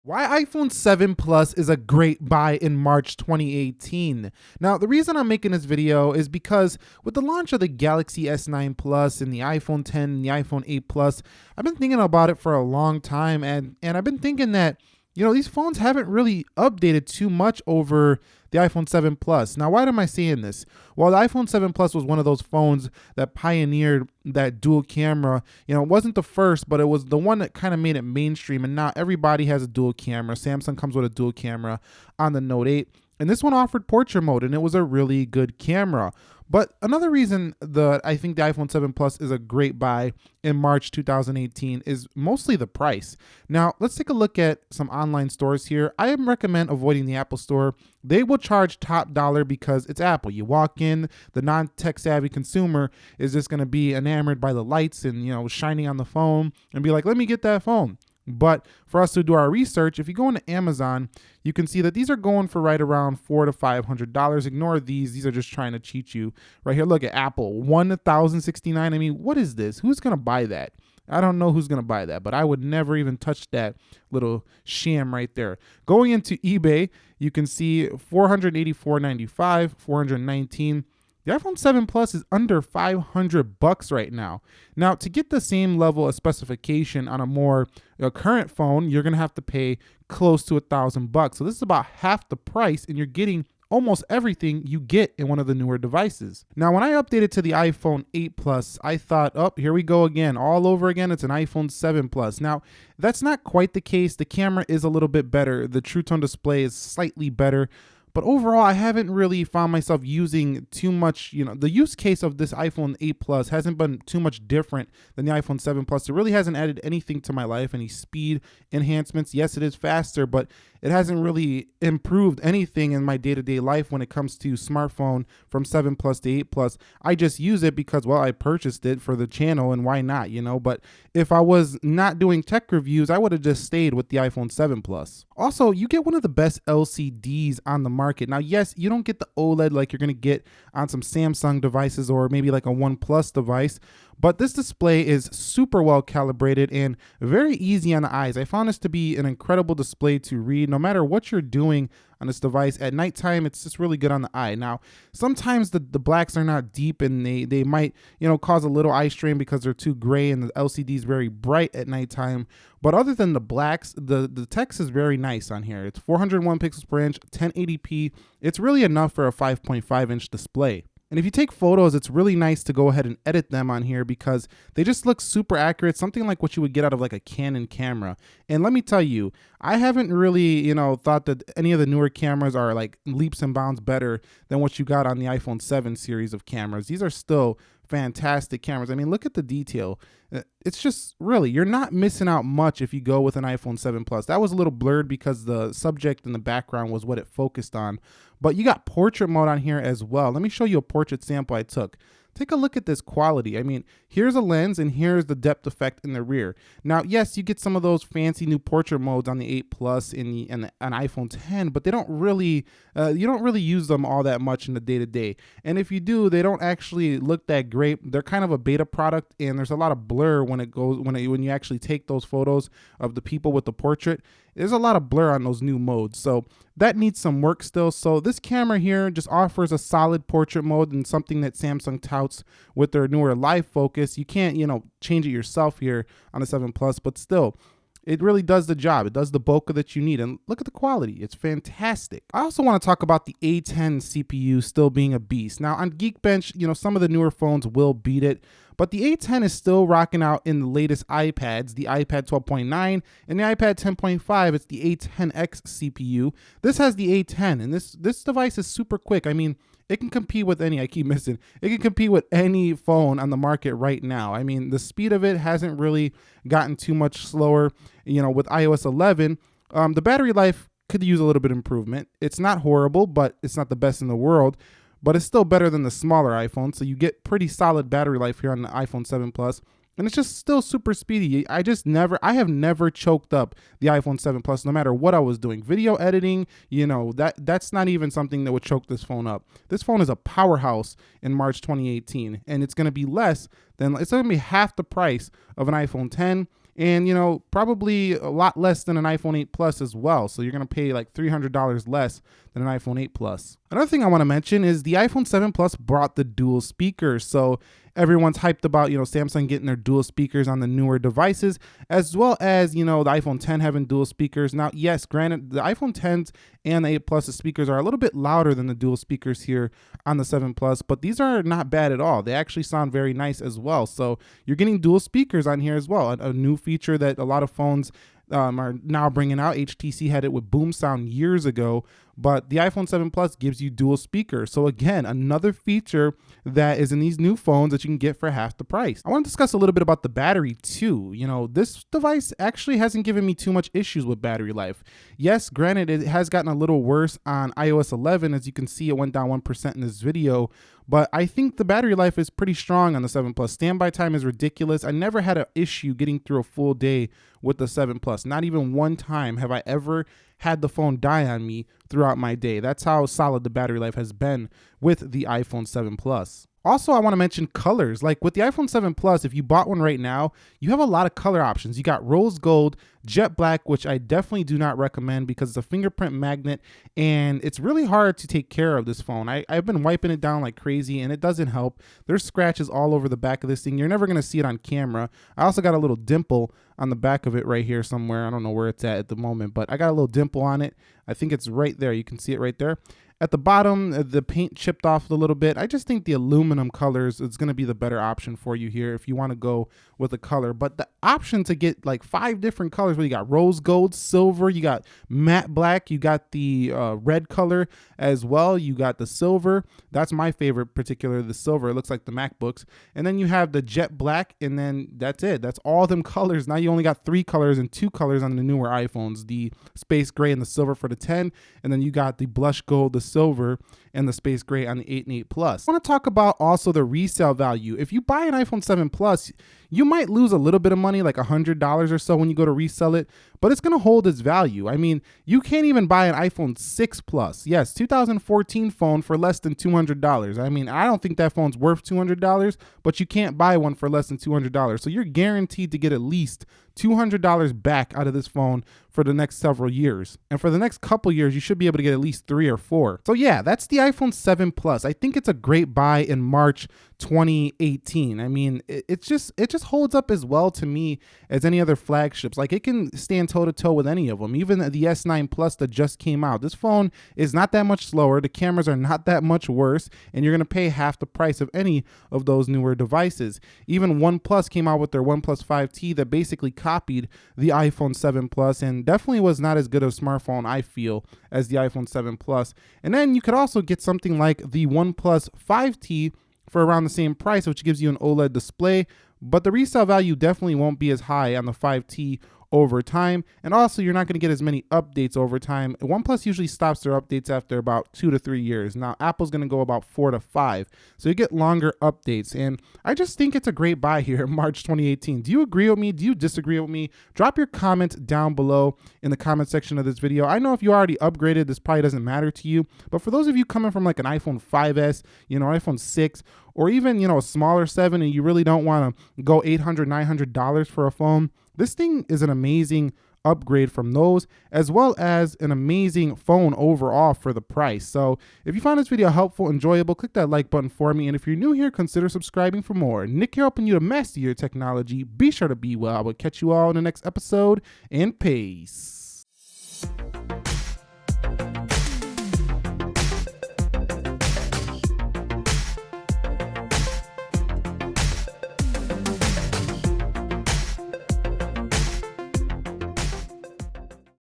Why iPhone 7 Plus is a great buy in March 2018. Now, the reason I'm making this video is because with the launch of the Galaxy S9 Plus and the iPhone 10 and the iPhone 8 Plus, I've been thinking about it for a long time and I've been thinking that these phones haven't really updated too much over the iPhone 7 Plus. Now, why am I saying this? Well, the iPhone 7 Plus was one of those phones that pioneered that dual camera. It wasn't the first, but it was the one that kind of made it mainstream. And now everybody has a dual camera. Samsung comes with a dual camera on the Note 8. And this one offered portrait mode, and it was a really good camera. But another reason that I think the iPhone 7 Plus is a great buy in March 2018 is mostly the price. Now, let's take a look at some online stores here. I recommend avoiding the Apple Store. They will charge top dollar because it's Apple. You walk in, the non-tech savvy consumer is just going to be enamored by the lights and, shining on the phone and be like, let me get that phone. But for us to do our research, if you go into Amazon, you can see that these are going for right around $400 to $500. Ignore these. These are just trying to cheat you. Right here, look at Apple, $1,069. I mean, what is this? Who's going to buy that? I don't know who's going to buy that, but I would never even touch that little sham right there. Going into eBay, you can see $484.95, $419. The iPhone 7 Plus is under $500 right now. Now, to get the same level of specification on a more current phone, you're going to have to pay close to $1,000. So this is about half the price, and you're getting almost everything you get in one of the newer devices. Now, when I updated to the iPhone 8 Plus, I thought, oh, here we go again, all over again. It's an iPhone 7 Plus. Now, that's not quite the case. The camera is a little bit better. The True Tone display is slightly better. But overall, I haven't really found myself using too much, the use case of this iPhone 8 Plus hasn't been too much different than the iPhone 7 Plus. It really hasn't added anything to my life, any speed enhancements. Yes, it is faster, but it hasn't really improved anything in my day-to-day life when it comes to smartphone from 7 Plus to 8 Plus. I just use it because, well, I purchased it for the channel, and why not, But if I was not doing tech reviews, I would have just stayed with the iPhone 7 Plus. Also, you get one of the best LCDs on the market. Now, yes, you don't get the OLED like you're going to get on some Samsung devices or maybe like a OnePlus device, but this display is super well calibrated and very easy on the eyes. I found this to be an incredible display to read no matter what you're doing on this device. At nighttime, it's just really good on the eye. Now, sometimes the blacks are not deep and they might, cause a little eye strain because they're too gray and the LCD is very bright at nighttime. But other than the blacks, the text is very nice on here. It's 401 pixels per inch, 1080p. It's really enough for a 5.5-inch display. And if you take photos, it's really nice to go ahead and edit them on here because they just look super accurate, something like what you would get out of like a Canon camera. And let me tell you, I haven't really, thought that any of the newer cameras are like leaps and bounds better than what you got on the iPhone 7 series of cameras. These are still fantastic cameras. I mean, look at the detail. It's just really, you're not missing out much if you go with an iPhone 7 Plus. That was a little blurred because the subject in the background was what it focused on. But you got portrait mode on here as well. Let me show you a portrait sample I took. Take a look at this quality. I mean, here's a lens and here's the depth effect in the rear. Now, yes, you get some of those fancy new portrait modes on the 8 Plus and the iPhone 10, but they don't really, you don't really use them all that much in the day-to-day. And if you do, they don't actually look that great. They're kind of a beta product, and there's a lot of blur when you actually take those photos of the people with the portrait. There's a lot of blur on those new modes, so that needs some work still. So this camera here just offers a solid portrait mode and something that Samsung touts with their newer live focus. You can't, change it yourself here on the 7 Plus, but still, it really does the job. It does the bulk of that you need. And look at the quality. It's fantastic. I also want to talk about the A10 CPU still being a beast. Now on Geekbench, some of the newer phones will beat it, but the A10 is still rocking out in the latest iPads, the iPad 12.9 and the iPad 10.5. It's the A10X CPU. This has the A10, and this device is super quick. I mean, it can compete with any, I keep missing, it can compete with any phone on the market right now. I mean, the speed of it hasn't really gotten too much slower, with iOS 11. The battery life could use a little bit of improvement. It's not horrible, but it's not the best in the world. But it's still better than the smaller iPhone, so you get pretty solid battery life here on the iPhone 7 Plus. And it's just still super speedy. I have never choked up the iPhone 7 Plus, no matter what I was doing. Video editing, that's not even something that would choke this phone up. This phone is a powerhouse in March 2018, and it's going to be half the price of an iPhone 10. and probably a lot less than an iPhone 8 Plus as well. So you're gonna pay like $300 less than an iPhone 8 Plus. Another thing I want to mention is the iPhone 7 Plus brought the dual speakers. So everyone's hyped about Samsung getting their dual speakers on the newer devices, as well as the iPhone 10 having dual speakers. Now, yes, granted, the iPhone 10s and the 8 Plus speakers are a little bit louder than the dual speakers here on the 7 Plus, but these are not bad at all. They actually sound very nice as well. So you're getting dual speakers on here as well, a new feature that a lot of phones are now bringing out. HTC had it with Boom Sound years ago, but the iPhone 7 Plus gives you dual speakers. So again, another feature that is in these new phones that you can get for half the price. I want to discuss a little bit about the battery too. This device actually hasn't given me too much issues with battery life. Yes, granted, it has gotten a little worse on iOS 11. As you can see, it went down 1% in this video, but I think the battery life is pretty strong on the 7 Plus. Standby time is ridiculous. I never had an issue getting through a full day with the 7 Plus. Not even one time have I ever had the phone die on me throughout my day. That's how solid the battery life has been with the iPhone 7 Plus. Also, I want to mention colors. Like with the iPhone 7 Plus, if you bought one right now, you have a lot of color options. You got rose gold, jet black, which I definitely do not recommend because it's a fingerprint magnet and it's really hard to take care of this phone. I've been wiping it down like crazy and it doesn't help. There's scratches all over the back of this thing. You're never going to see it on camera. I also got a little dimple on the back of it right here somewhere. I don't know where it's at the moment, but I got a little dimple on it. I think it's right there. You can see it right there. At the bottom, the paint chipped off a little bit. I just think the aluminum colors is going to be the better option for you here if you want to go with a color. But the option to get like 5 different colors, where you got rose gold, silver, you got matte black, you got the red color as well, you got the silver. That's my favorite, particular the silver. It looks like the MacBooks. And then you have the jet black, and then that's it. That's all them colors. Now you only got 3 colors and 2 colors on the newer iPhones, the space gray and the silver for the 10, and then you got the blush gold, the silver, and the space gray on the 8 and 8 Plus. I want to talk about also the resale value. If you buy an iPhone 7 Plus, you might lose a little bit of money, like $100 or so when you go to resell it, but it's going to hold its value. I mean, you can't even buy an iPhone 6 Plus. Yes, 2014 phone for less than $200. I mean, I don't think that phone's worth $200, but you can't buy one for less than $200. So you're guaranteed to get at least $200 back out of this phone for the next several years. And for the next couple years, you should be able to get at least 3 or 4. So yeah, that's the iPhone 7 Plus. I think it's a great buy in March 2018. I mean, it just holds up as well to me as any other flagships. Like, it can stand toe to toe with any of them. Even the S9 Plus that just came out. This phone is not that much slower. The cameras are not that much worse, and you're going to pay half the price of any of those newer devices. Even OnePlus came out with their OnePlus 5T that basically copied the iPhone 7 Plus and definitely was not as good of a smartphone, I feel, as the iPhone 7 Plus. And then you could also get something like the OnePlus 5T for around the same price, which gives you an OLED display, but the resale value definitely won't be as high on the 5T over time. And also, you're not going to get as many updates over time. OnePlus usually stops their updates after about 2 to 3 years. Now, Apple's going to go about 4 to 5. So you get longer updates. And I just think it's a great buy here in March 2018. Do you agree with me? Do you disagree with me? Drop your comment down below in the comment section of this video. I know if you already upgraded, this probably doesn't matter to you. But for those of you coming from like an iPhone 5S, iPhone 6, or even, a smaller 7, and you really don't want to go $800, $900 for a phone, this thing is an amazing upgrade from those, as well as an amazing phone overall for the price. So if you found this video helpful, enjoyable, click that like button for me. And if you're new here, consider subscribing for more. Nick here, helping you to master your technology. Be sure to be well. I will catch you all in the next episode, and peace.